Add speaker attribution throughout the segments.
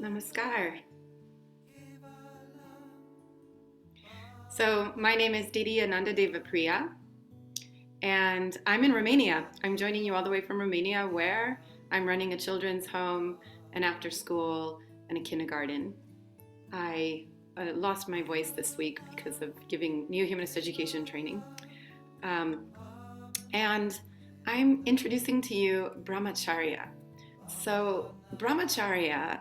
Speaker 1: Namaskar. So my name is Didi Ananda Devapriya, and I'm in Romania. I'm joining you all the way from Romania, where I'm running a children's home, an after school, and a kindergarten. I lost my voice this week because of giving new humanist education training. And I'm introducing to you brahmacharya. So brahmacharya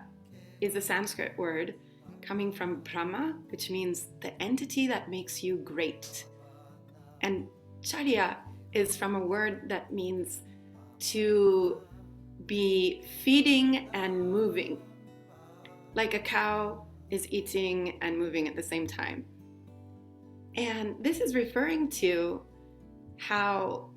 Speaker 1: is a Sanskrit word coming from Brahma, which means the entity that makes you great. And charya is from a word that means to be feeding and moving, like a cow is eating and moving at the same time. And this is referring to how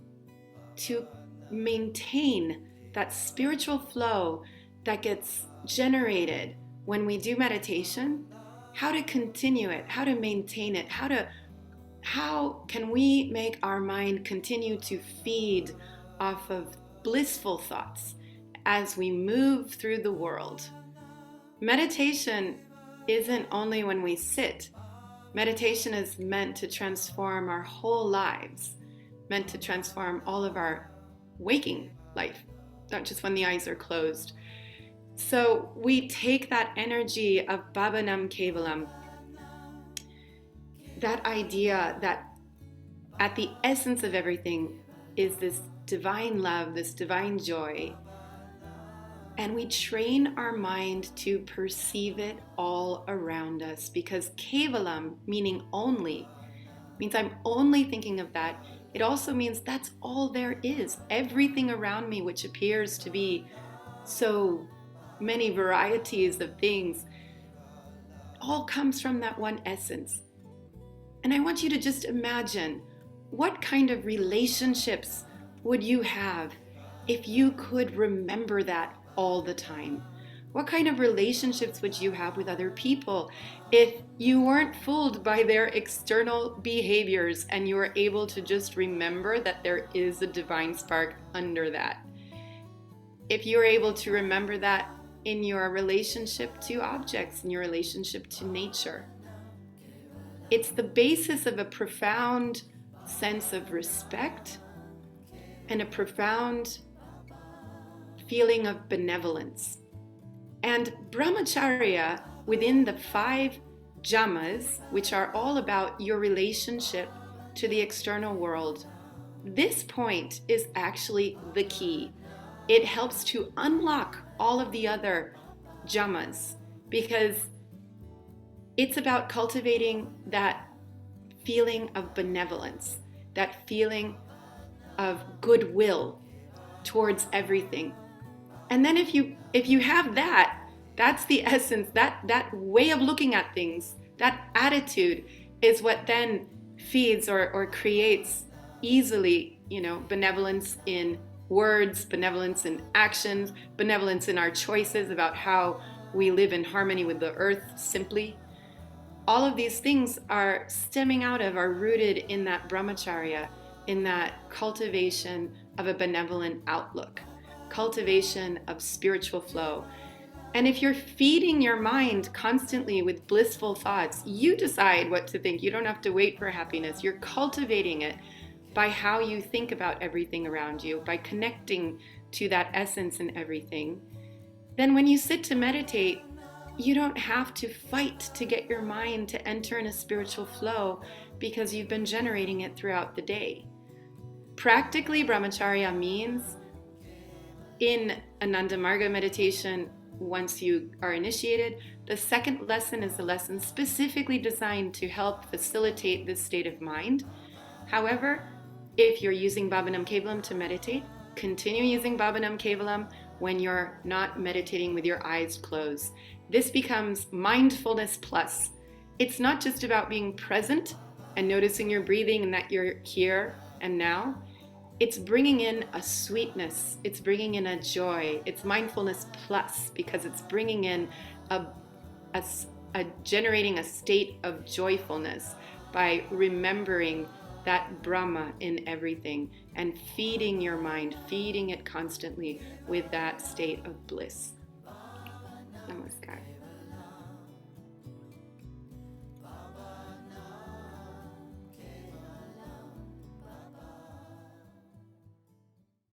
Speaker 1: to maintain that spiritual flow that gets generated when we do meditation, how to continue it, how to maintain it, how can we make our mind continue to feed off of blissful thoughts as we move through the world. Meditation isn't only when we sit. Meditation is meant to transform our whole lives, meant to transform all of our waking life, not just when the eyes are closed. So we take that energy of Bhavanam Kevalam, that idea that at the essence of everything is this divine love, this divine joy, and we train our mind to perceive it all around us, because Kevalam, meaning only, means I'm only thinking of that. It also means that's all there is. Everything around me, which appears to be so many varieties of things, all comes from that one essence. And I want you to just imagine, what kind of relationships would you have if you could remember that all the time? What kind of relationships would you have with other people if you weren't fooled by their external behaviors and you were able to just remember that there is a divine spark under that? If you were able to remember that in your relationship to objects, in your relationship to nature. It's the basis of a profound sense of respect and a profound feeling of benevolence. And brahmacharya, within the 5 jamas, which are all about your relationship to the external world, this point is actually the key. It helps to unlock all of the other jamas, because it's about cultivating that feeling of benevolence, that feeling of goodwill towards everything. And then if you have that, that's the essence, that way of looking at things, that attitude is what then feeds or creates easily, benevolence in words, benevolence in actions, benevolence in our choices about how we live in harmony with the earth simply. All of these things are rooted in that brahmacharya, in that cultivation of a benevolent outlook, cultivation of spiritual flow. And if you're feeding your mind constantly with blissful thoughts, you decide what to think. You don't have to wait for happiness. You're cultivating it by how you think about everything around you, by connecting to that essence in everything. Then when you sit to meditate, you don't have to fight to get your mind to enter in a spiritual flow, because you've been generating it throughout the day. Practically, brahmacharya means, in Ananda Marga meditation, once you are initiated, the second lesson is a lesson specifically designed to help facilitate this state of mind. However, if you're using Bhavanam Kevalam to meditate, continue using Bhavanam Kevalam when you're not meditating with your eyes closed. This becomes mindfulness plus. It's not just about being present and noticing your breathing and that you're here and now. It's bringing in a sweetness. It's bringing in a joy. It's mindfulness plus, because it's bringing in generating a state of joyfulness by remembering that Brahma in everything and feeding your mind, feeding it constantly with that state of bliss.